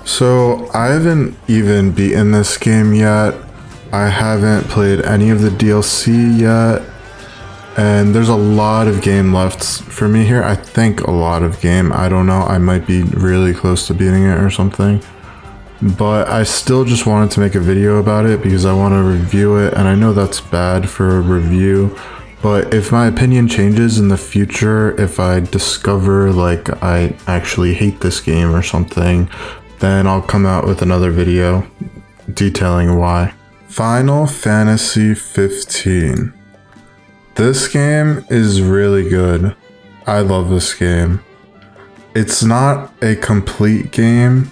So I haven't even beaten this game yet. I haven't played any of the DLC yet. And there's a lot of game left for me here. I think a lot of game. I don't know. I might be really close to beating it or something. But I still just wanted to make a video about it because I want to review it. And I know that's bad for a review. But if my opinion changes in the future, if I discover like I actually hate this game or something, then I'll come out with another video detailing why. Final Fantasy 15. This game is really good. I love this game. It's not a complete game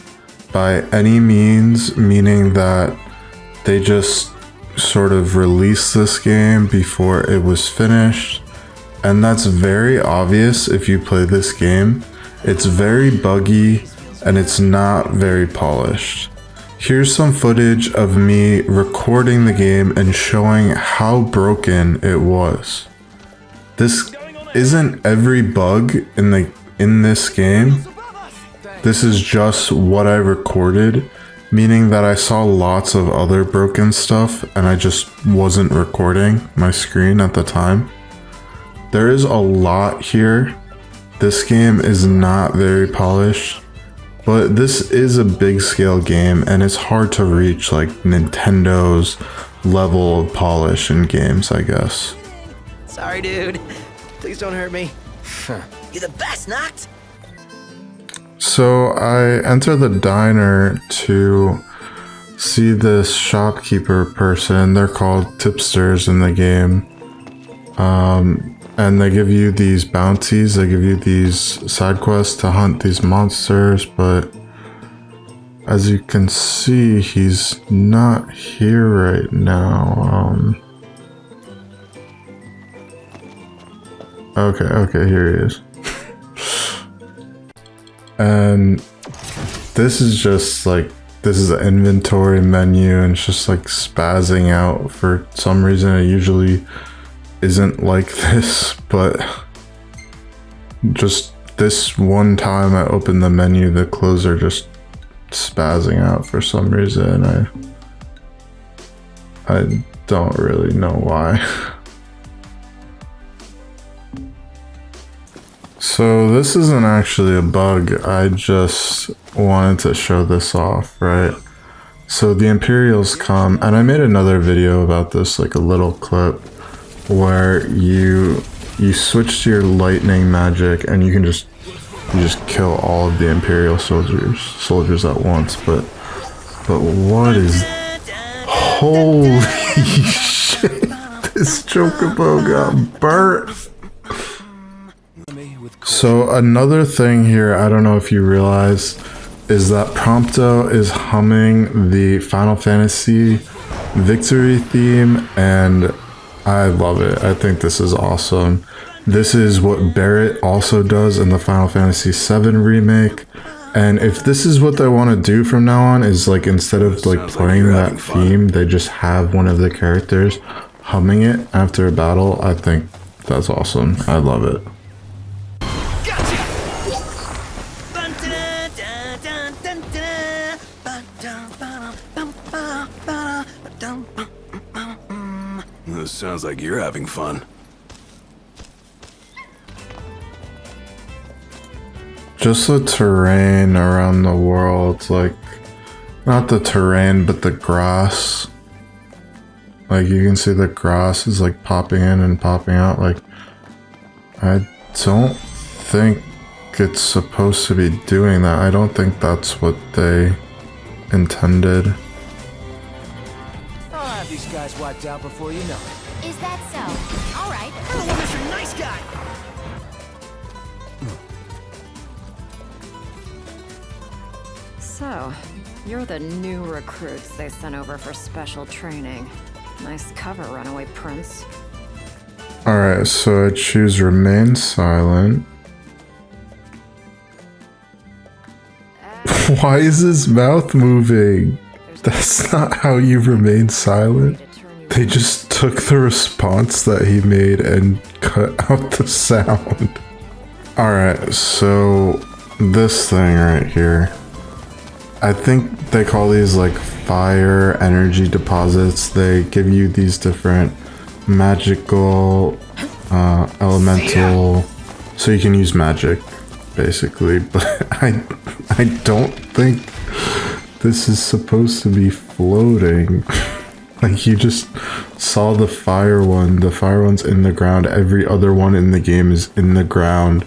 by any means, meaning that they just sort of released this game before it was finished. And that's very obvious if you play this game. It's very buggy and it's not very polished. Here's some footage of me recording the game and showing how broken it was. This isn't every bug in this game. This is just what I recorded, meaning that I saw lots of other broken stuff and I just wasn't recording my screen at the time. There is a lot here. This game is not very polished. But this is a big scale game and it's hard to reach like Nintendo's level of polish in games, I guess. Sorry, dude. Please don't hurt me. You're the best, Noct! So I enter the diner to see this shopkeeper person. They're called tipsters in the game. And they give you these bounties, they give you these side quests to hunt these monsters, but as you can see, he's not here right now. Okay, here he is. And this is just like, this is the inventory menu and it's just like spazzing out for some reason. It usually isn't like this, but just this one time I opened the menu, the clothes are just spazzing out for some reason. I don't really know why. So this isn't actually a bug, I just wanted to show this off, right? So the Imperials come, and I made another video about this, like a little clip, where you switch to your lightning magic and you just kill all of the Imperial soldiers at once. But what is, holy shit, this chocobo got burnt. So another thing here, I don't know if you realize, is that Prompto is humming the Final Fantasy victory theme, and I love it. I think this is awesome. This is what Barrett also does in the Final Fantasy VII remake. And if this is what they want to do from now on, is like instead of like playing that theme, they just have one of the characters humming it after a battle. I think that's awesome. I love it. This sounds like you're having fun. Just the terrain around the world, like, not the terrain, but the grass. Like, you can see the grass is like popping in and popping out. Like, I don't think it's supposed to be doing that. I don't think that's what they intended. I'll have these guys wiped out before you know it. Is that so? All right. Oh, Mr. Nice Guy! So, you're the new recruits they sent over for special training. Nice cover, runaway prince. Alright, so I choose remain silent. Why is his mouth moving? That's not how you remain silent. They just took the response that he made and cut out the sound. Alright, so this thing right here. I think they call these like fire energy deposits. They give you these different magical, elemental, so you can use magic, basically. But I don't think this is supposed to be floating. Like, you just saw the fire one. The fire one's in the ground. Every other one in the game is in the ground.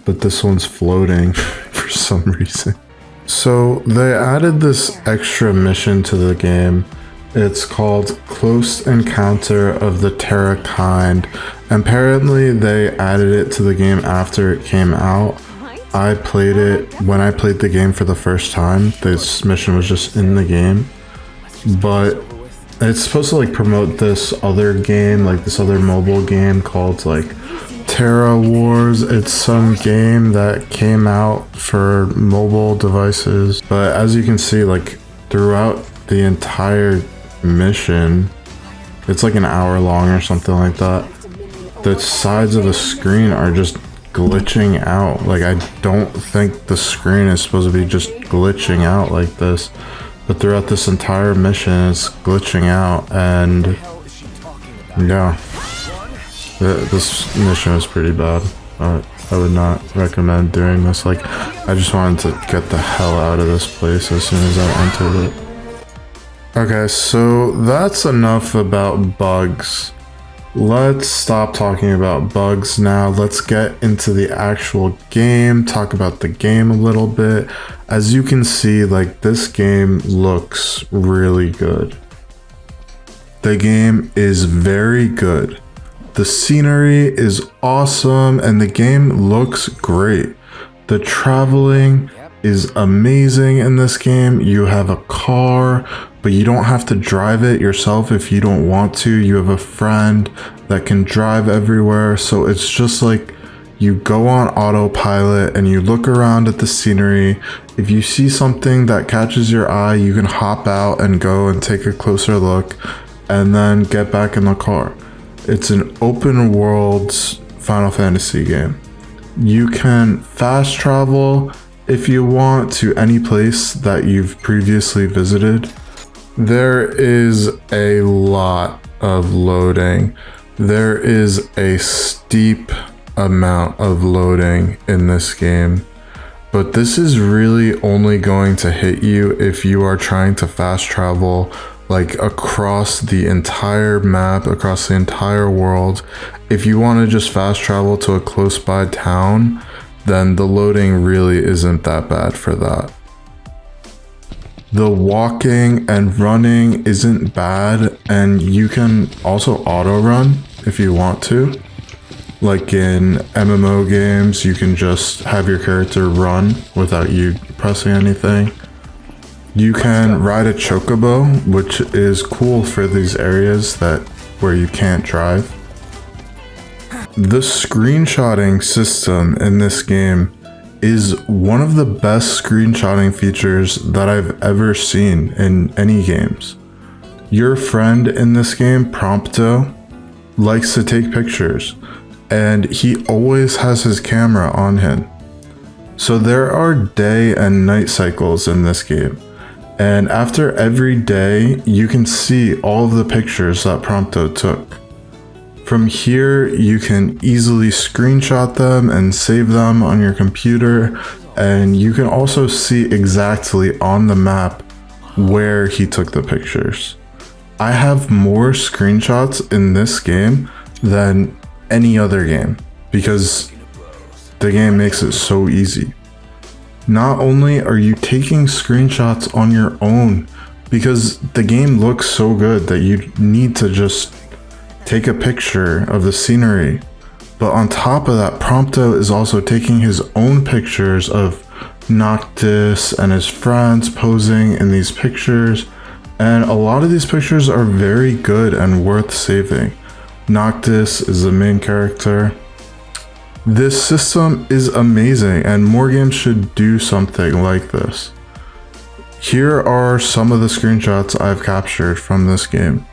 But this one's floating for some reason. So they added this extra mission to the game. It's called Close Encounter of the Terra Kind. Apparently they added it to the game after it came out. I played it when I played the game for the first time. This mission was just in the game. But it's supposed to like promote this other game, like this other mobile game called like Terra Wars. It's some game that came out for mobile devices. But as you can see, like throughout the entire mission, it's like an hour long or something like that. The sides of the screen are just glitching out. Like, I don't think the screen is supposed to be just glitching out like this. But throughout this entire mission, it's glitching out, and yeah, this mission is pretty bad. I would not recommend doing this. Like, I just wanted to get the hell out of this place as soon as I entered it. Okay, so that's enough about bugs. Let's stop talking about bugs now. Let's get into the actual game, talk about the game a little bit. As you can see, like, this game looks really good. The game is very good. The scenery is awesome and the game looks great. The traveling is amazing in this game. You have a car, but you don't have to drive it yourself if you don't want to. You have a friend that can drive everywhere. So it's just like you go on autopilot and you look around at the scenery. If you see something that catches your eye, you can hop out and go and take a closer look and then get back in the car. It's an open world Final Fantasy game. You can fast travel if you want to any place that you've previously visited. There is a lot of loading. There is a steep amount of loading in this game, but this is really only going to hit you if you are trying to fast travel like across the entire map, across the entire world. If you want to just fast travel to a close by town, then the loading really isn't that bad for that. The walking and running isn't bad, and you can also auto run if you want to. Like in MMO games, you can just have your character run without you pressing anything. You can ride a chocobo, which is cool for these areas where you can't drive. The screenshotting system in this game is one of the best screenshotting features that I've ever seen in any games. Your friend in this game, Prompto, likes to take pictures, and he always has his camera on him. So there are day and night cycles in this game. And after every day, you can see all of the pictures that Prompto took. From here, you can easily screenshot them and save them on your computer, and you can also see exactly on the map where he took the pictures. I have more screenshots in this game than any other game because the game makes it so easy. Not only are you taking screenshots on your own because the game looks so good that you need to just take a picture of the scenery, but on top of that, Prompto is also taking his own pictures of Noctis and his friends posing in these pictures, and a lot of these pictures are very good and worth saving. Noctis is the main character. This system is amazing, and more games should do something like this. Here are some of the screenshots I've captured from this game.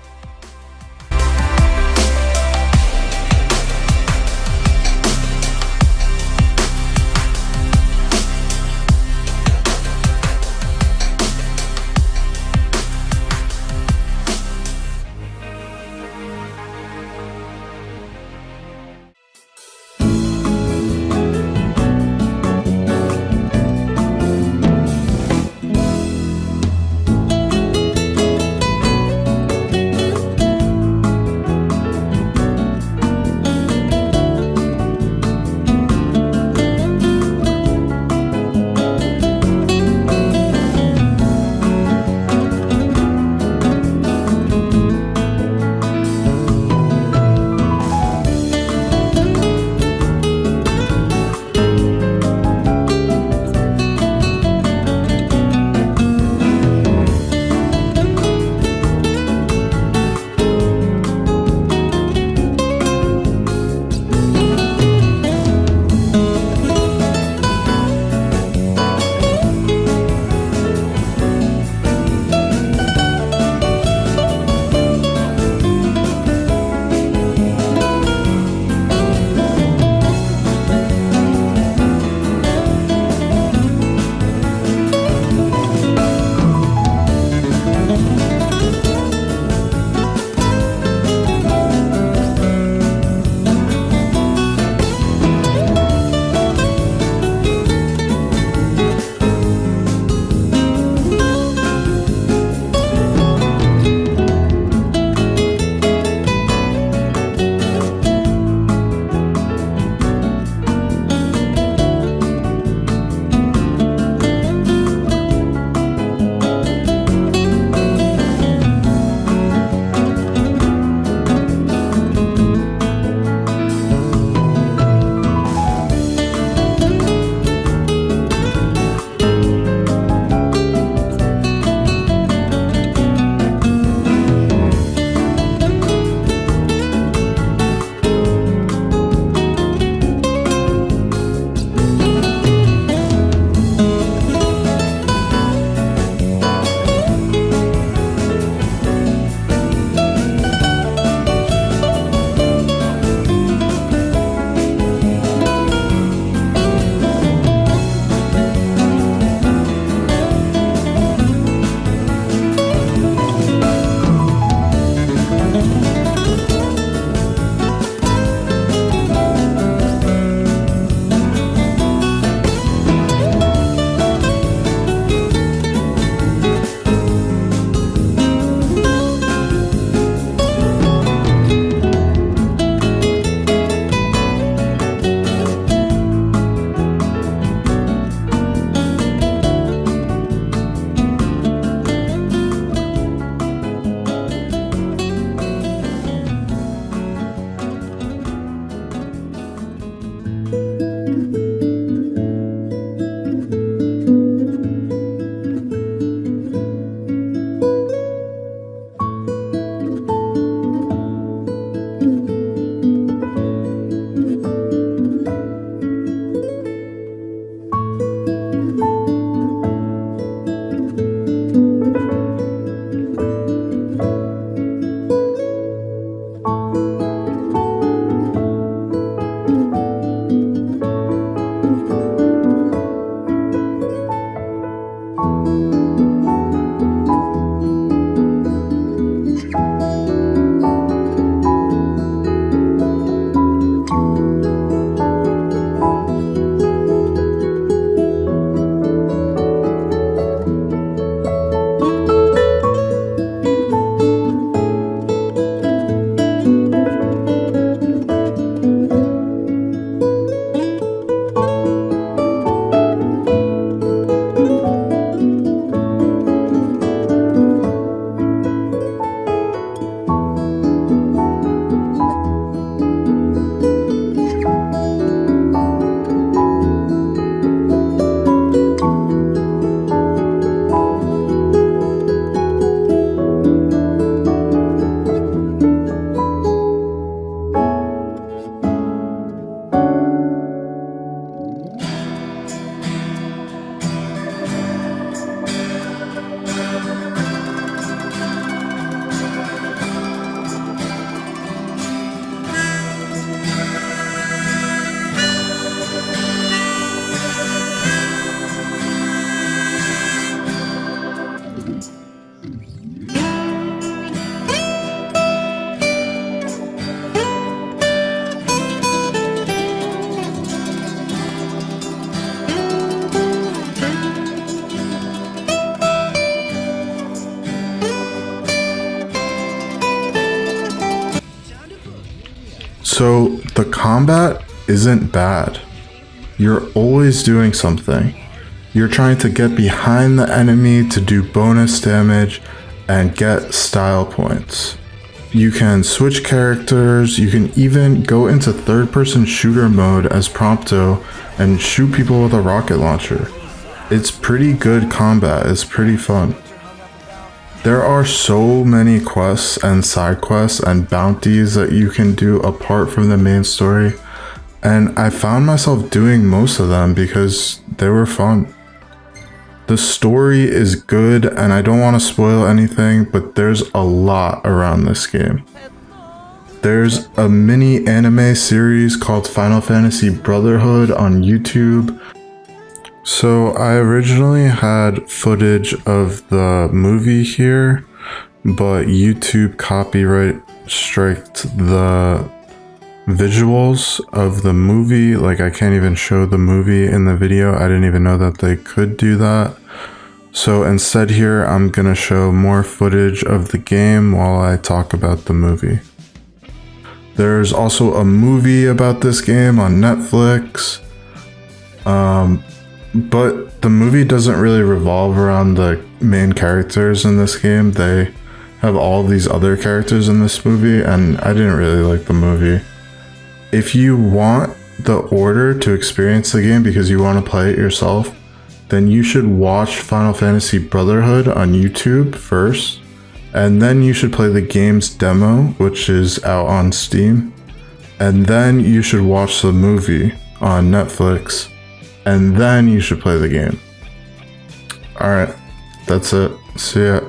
So the combat isn't bad. You're always doing something. You're trying to get behind the enemy to do bonus damage and get style points. You can switch characters, you can even go into third-person shooter mode as Prompto and shoot people with a rocket launcher. It's pretty good combat, it's pretty fun. There are so many quests and side quests and bounties that you can do apart from the main story, and I found myself doing most of them because they were fun. The story is good, and I don't want to spoil anything, but there's a lot around this game. There's a mini anime series called Final Fantasy Brotherhood on YouTube. So I originally had footage of the movie here, but YouTube copyright striked the visuals of the movie. Like, I can't even show the movie in the video. I didn't even know that they could do that. So instead here, I'm gonna show more footage of the game while I talk about the movie. There's also a movie about this game on Netflix. But the movie doesn't really revolve around the main characters in this game. They have all these other characters in this movie, and I didn't really like the movie. If you want the order to experience the game because you want to play it yourself, then you should watch Final Fantasy Brotherhood on YouTube first, and then you should play the game's demo, which is out on Steam, and then you should watch the movie on Netflix, and then you should play the game. Alright, that's it. See ya.